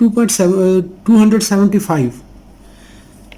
275,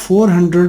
400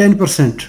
10%.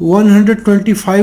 125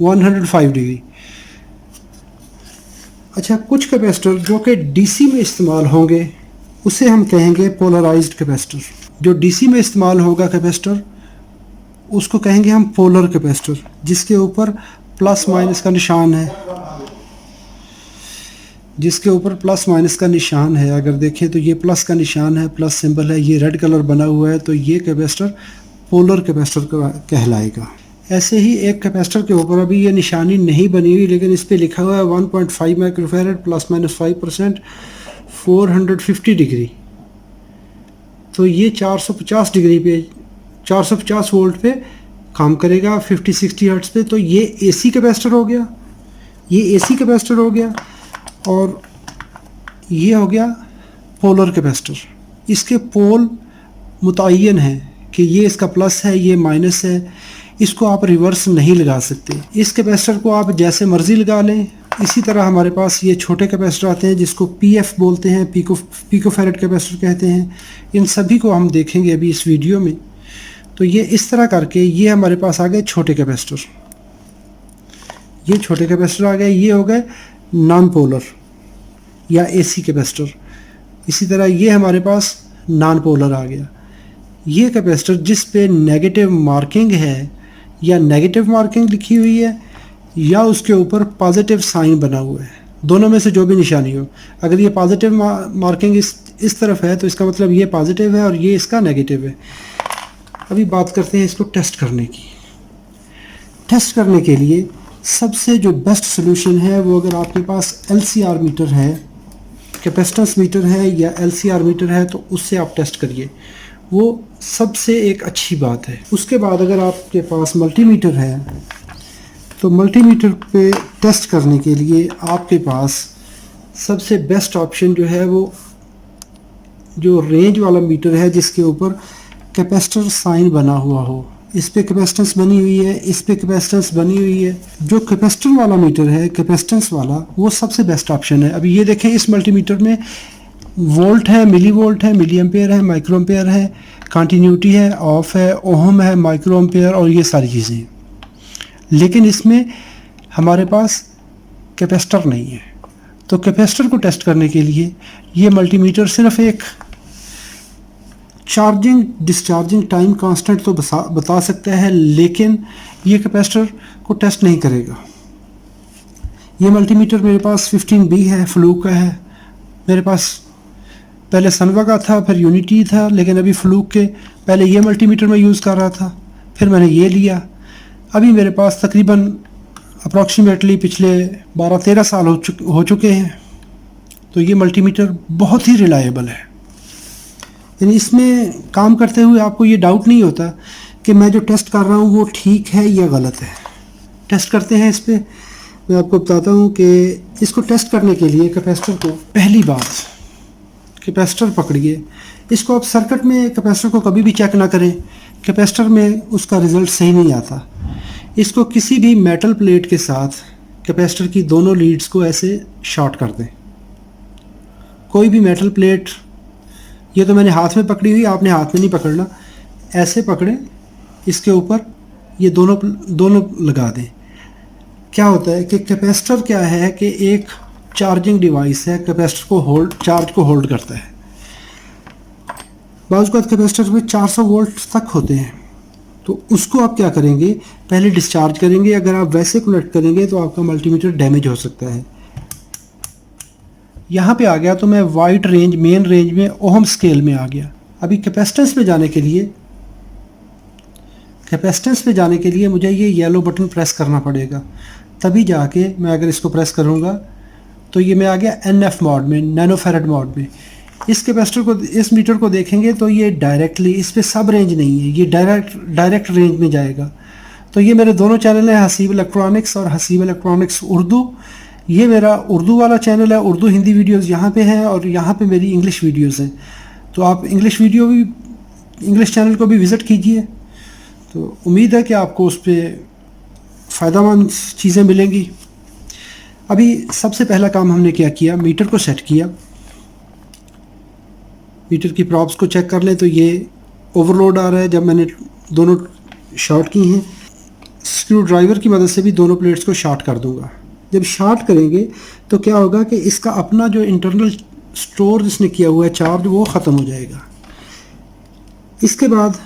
105 degree. अच्छा, कुछ capacitor जो कि डीसी में इस्तेमाल होंगे उसे हम कहेंगे पोलराइज्ड कैपेसिटर। जो डीसी में इस्तेमाल होगा कैपेसिटर उसको कहेंगे हम पोलर कैपेसिटर, जिसके ऊपर प्लस माइनस का निशान है, जिसके ऊपर प्लस माइनस का निशान है। अगर देखें तो ये प्लस का निशान है, प्लस सिंबल है, ये रेड कलर बना हुआ है, तो ये कैपेसिटर पोलर कैपेसिटर कहलाएगा। ऐसे ही एक कैपेसिटर के ऊपर अभी ये निशानी नहीं बनी हुई, लेकिन इस पे लिखा हुआ है 1.5 माइक्रोफैरड प्लस माइनस 5% 450 डिग्री। तो ये 450 डिग्री पे 450 वोल्ट पे काम करेगा 50-60 हर्ट्ज पे। तो ये एसी कैपेसिटर हो गया, ये एसी कैपेसिटर हो गया, और ये हो गया पोलर कैपेसिटर। इसके पोल मुतय्यन है कि ये इसका प्लस है, ये माइनस है, इसको आप रिवर्स नहीं लगा सकते। इस कैपेसिटर को आप जैसे मर्ज़ी लगा लें। इसी तरह हमारे पास ये छोटे कैपेसिटर आते हैं जिसको पीएफ बोलते हैं, पिकोफैरेड कैपेसिटर कहते हैं। इन सभी को हम देखेंगे अभी इस वीडियो में। तो ये इस तरह करके ये हमारे पास आ गए छोटे कैपेसिटर, ये छोटे कैपेसिटर आ गए, ये हो गए नॉन पोलर या एसी कैपेसिटर। इसी तरह ये हमारे पास नॉन पोलर आ गया। ये कैपेसिटर जिस पे नेगेटिव मार्किंग है या नेगेटिव मार्किंग लिखी हुई है या उसके ऊपर पॉजिटिव साइन बना हुआ है, दोनों में से जो भी निशानी हो। अगर ये पॉजिटिव मार्किंग इस तरफ है तो इसका मतलब ये पॉजिटिव है और ये इसका नेगेटिव है। अभी बात करते हैं इसको टेस्ट करने की। टेस्ट करने के लिए सबसे जो बेस्ट सोल्यूशन है वो, अगर आपके पास एलसीआर मीटर है, कैपेसिटेंस मीटर है या एलसीआर मीटर है, तो उससे आप टेस्ट करिए, वो सबसे एक अच्छी बात है। उसके बाद अगर आपके पास मल्टीमीटर है तो मल्टीमीटर पे टेस्ट करने के लिए आपके पास सबसे बेस्ट ऑप्शन जो है वो जो रेंज वाला मीटर है, जिसके ऊपर कैपेसिटर साइन बना हुआ हो। इस पे कैपेसिटेंस बनी हुई है, इस पे कैपेसिटेंस बनी हुई है। जो कैपेसिटर वाला मीटर है, कैपेसिटेंस वाला, वो सबसे बेस्ट ऑप्शन है। अभी ये देखें, इस मल्टीमीटर में वोल्ट है, मिली वोल्ट है, मिली एम्पेयर है, माइक्रो एम्पेयर है, कंटिन्यूटी है, ऑफ है, ओहम है, माइक्रो एम्पेयर और ये सारी चीज़ें। लेकिन इसमें हमारे पास कैपेसिटर नहीं है। तो कैपेसिटर को टेस्ट करने के लिए ये मल्टीमीटर सिर्फ एक चार्जिंग डिस्चार्जिंग टाइम कांस्टेंट तो बता सकता है, लेकिन ये कैपेसिटर को टेस्ट नहीं करेगा। ये मल्टीमीटर मेरे पास 15B है, फ्लूक का है। मेरे पास पहले सनवा का था, फिर यूनिटी था, लेकिन अभी फ्लूक के पहले ये मल्टीमीटर मैं यूज़ कर रहा था, फिर मैंने ये लिया। अभी मेरे पास तकरीबन अप्रॉक्सीमेटली पिछले 12-13 साल हो चुके हैं। तो ये मल्टीमीटर बहुत ही रिलायबल है। यानी इसमें काम करते हुए आपको ये डाउट नहीं होता कि मैं जो टेस्ट कर रहा हूँ वो ठीक है या गलत है। टेस्ट करते हैं इस पे। मैं आपको बताता हूँ कि इसको टेस्ट करने के लिए कैपेसिटर को, पहली बात कैपेसिटर पकड़िए, इसको आप सर्किट में कैपेसिटर को कभी भी चेक ना करें, कैपेसिटर में उसका रिज़ल्ट सही नहीं आता। इसको किसी भी मेटल प्लेट के साथ कैपेसिटर की दोनों लीड्स को ऐसे शॉर्ट कर दें। कोई भी मेटल प्लेट, ये तो मैंने हाथ में पकड़ी हुई, आपने हाथ में नहीं पकड़ना, ऐसे पकड़ें, इसके ऊपर ये दोनों लगा दें। क्या होता है कि कैपेसिटर क्या है कि एक चार्जिंग डिवाइस है, कैपेसिटर को चार्ज को होल्ड करता है। बाज़ औक़ात कैपेसिटर में 400 वोल्ट तक होते हैं, तो उसको आप क्या करेंगे, पहले डिस्चार्ज करेंगे। अगर आप वैसे कनेक्ट करेंगे तो आपका मल्टीमीटर डैमेज हो सकता है। यहाँ पे आ गया तो मैं वाइड रेंज, मेन रेंज में ओहम स्केल में आ गया। अभी कैपेसिटेंस पे जाने के लिए मुझे ये येलो बटन प्रेस करना पड़ेगा, तभी जाके मैं अगर इसको प्रेस करूँगा तो ये मैं आ गया NF मोड में, नैनो फैरड मोड में। इस कैपेसिटर को, इस मीटर को देखेंगे तो ये डायरेक्टली, इस पे सब रेंज नहीं है, ये डायरेक्ट रेंज में जाएगा। तो ये मेरे दोनों चैनल हैं, हसीब इलेक्ट्रॉनिक्स और हसीब इलेक्ट्रॉनिक्स उर्दू। ये मेरा उर्दू वाला चैनल है, उर्दू हिंदी वीडियोस यहाँ पे हैं और यहाँ पे मेरी इंग्लिश वीडियोस हैं। तो आप इंग्लिश चैनल को भी विज़िट कीजिए। तो उम्मीद है कि आपको उस पर फ़ायदेमंद चीज़ें मिलेंगी। अभी सबसे पहला काम हमने क्या किया, मीटर को सेट किया। मीटर की प्रॉप्स को चेक कर लें तो ये ओवरलोड आ रहा है जब मैंने दोनों शॉर्ट की हैं। स्क्रू ड्राइवर की मदद से भी दोनों प्लेट्स को शार्ट कर दूंगा। जब शार्ट करेंगे तो क्या होगा कि इसका अपना जो इंटरनल स्टोर जिसने किया हुआ है चार्ज वो ख़त्म हो जाएगा। इसके बाद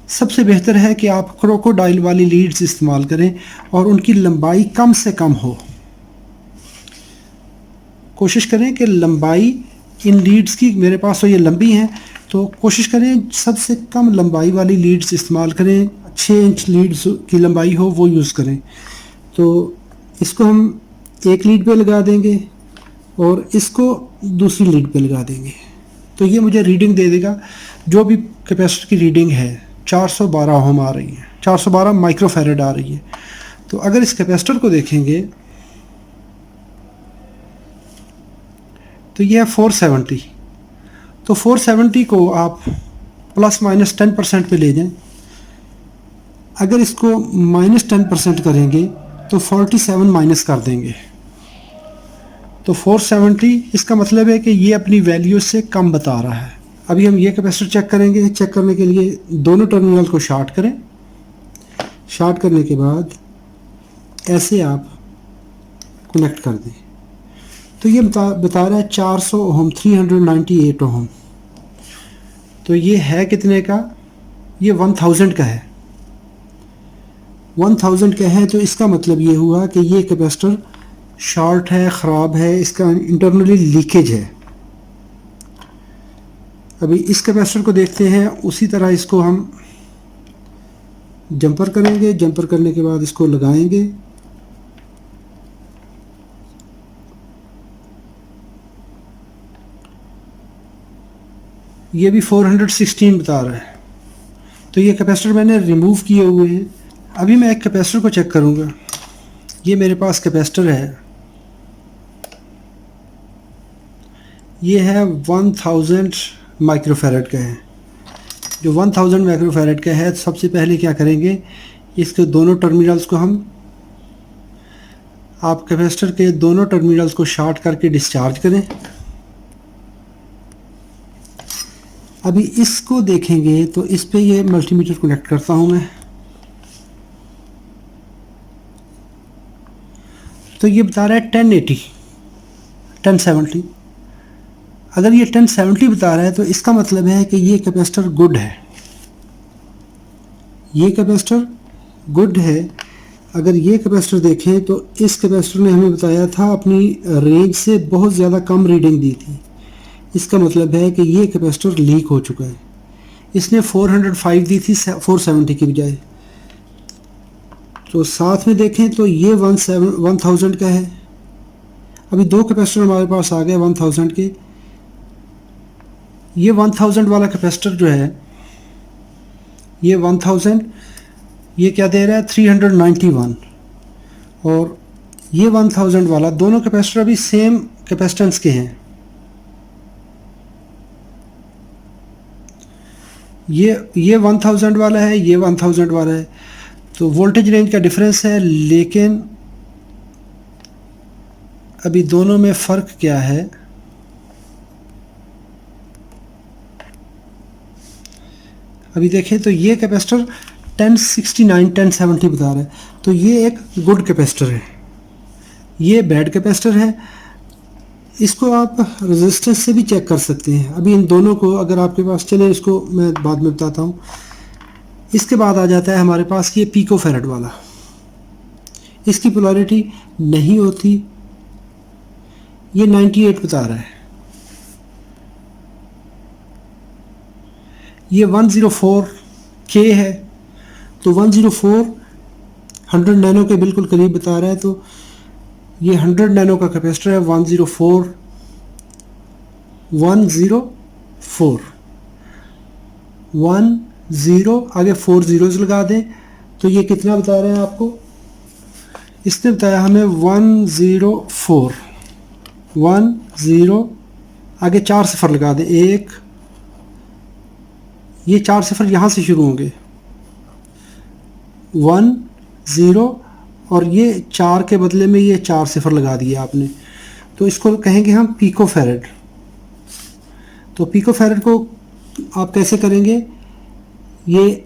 सबसे बेहतर है कि आप क्रोकोडाइल वाली लीड्स इस्तेमाल करें और उनकी लंबाई कम से कम हो। कोशिश करें कि लंबाई इन लीड्स की, मेरे पास तो ये लंबी हैं, तो कोशिश करें सबसे कम लंबाई वाली लीड्स इस्तेमाल करें। 6 इंच लीड्स की लंबाई हो वो यूज़ करें। तो इसको हम एक लीड पे लगा देंगे और इसको दूसरी लीड पे लगा देंगे। तो ये मुझे रीडिंग दे देगा, जो भी कैपेसिटर की रीडिंग है 412 ओम आ रही है, 412 माइक्रोफैरड आ रही है। तो अगर इस कैपेसिटर को देखेंगे तो ये है 470। तो 470 को आप प्लस माइनस 10% पे ले जाएं। अगर इसको -10% करेंगे तो 47 माइनस कर देंगे। तो 470 इसका मतलब है कि ये अपनी वैल्यू से कम बता रहा है। अभी हम ये कैपेसिटर चेक करेंगे। चेक करने के लिए दोनों टर्मिनल को शार्ट करें। शार्ट करने के बाद ऐसे आप कनेक्ट कर दें। तो ये बता रहा है 400 ओम, 398 ओम। तो ये है कितने का? ये 1000 का है। 1000 का है तो इसका मतलब ये हुआ कि ये कैपेसिटर शॉर्ट है, ख़राब है, इसका इंटरनली लीकेज है। अभी इस कैपेसिटर को देखते हैं। उसी तरह इसको हम जंपर करेंगे। जंपर करने के बाद इसको लगाएंगे। ये भी 416 बता रहा है। तो ये कैपेसिटर मैंने रिमूव किए हुए हैं। अभी मैं एक कैपेसिटर को चेक करूँगा। ये मेरे पास कैपेसिटर है, ये है 1000 माइक्रोफैरड का है। जो 1000 माइक्रोफैरड का है, सबसे पहले क्या करेंगे, इसके दोनों टर्मिनल्स को आप कैपेसिटर के दोनों टर्मिनल्स को शॉर्ट करके डिस्चार्ज करें। अभी इसको देखेंगे तो इस पे ये मल्टीमीटर कनेक्ट करता हूँ मैं। तो ये बता रहा है 1080, 1070। अगर ये 1070 बता रहा है तो इसका मतलब है कि ये कैपेसिटर गुड है। ये कैपेसिटर गुड है। अगर ये कैपेसिटर देखें तो इस कैपेसिटर ने हमें बताया था अपनी रेंज से बहुत ज़्यादा कम रीडिंग दी थी। इसका मतलब है कि ये कैपेसिटर लीक हो चुका है। इसने 405 दी थी 470 की बजाय। तो साथ में देखें तो ये 1000 का है। अभी दो कैपेसिटर हमारे पास आ गए 1000 के। ये 1000 वाला कैपेसिटर जो है, ये 1000, ये क्या दे रहा है 391। और ये 1000 वाला, दोनों कैपेसिटर अभी सेम कैपेसिटेंस के हैं। ये 1000 वाला है, ये 1000 वाला है। तो वोल्टेज रेंज का डिफरेंस है, लेकिन अभी दोनों में फ़र्क क्या है, अभी देखें तो ये कैपेसिटर 1069 1070 बता रहा है। तो ये एक गुड कैपेसिटर है, ये बैड कैपेसिटर है। इसको आप रेजिस्टेंस से भी चेक कर सकते हैं। अभी इन दोनों को अगर आपके पास, चले इसको मैं बाद में बताता हूँ। इसके बाद आ जाता है हमारे पास ये पिकोफैरड वाला। इसकी पोलैरिटी नहीं होती, ये 98 बता रहा है। ये 104K है। तो 104 100 नैनो के बिल्कुल करीब बता रहा है। तो ये 100 नैनो का कैपेसिटर है। 104 आगे 4 zeros लगा दें तो ये कितना बता रहे हैं आपको। इसने बताया हमें 104 आगे 4 सिफर लगा दें। एक, ये 4 सिफर यहाँ से शुरू होंगे, 10 और ये 4 के बदले में ये 4 सिफर लगा दिए आपने। तो इसको कहेंगे हम पिकोफैरड। तो पिकोफैरड को आप कैसे करेंगे, ये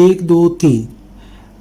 1 2 3,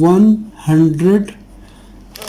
100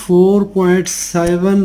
4.7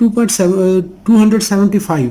275,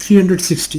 360.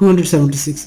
276.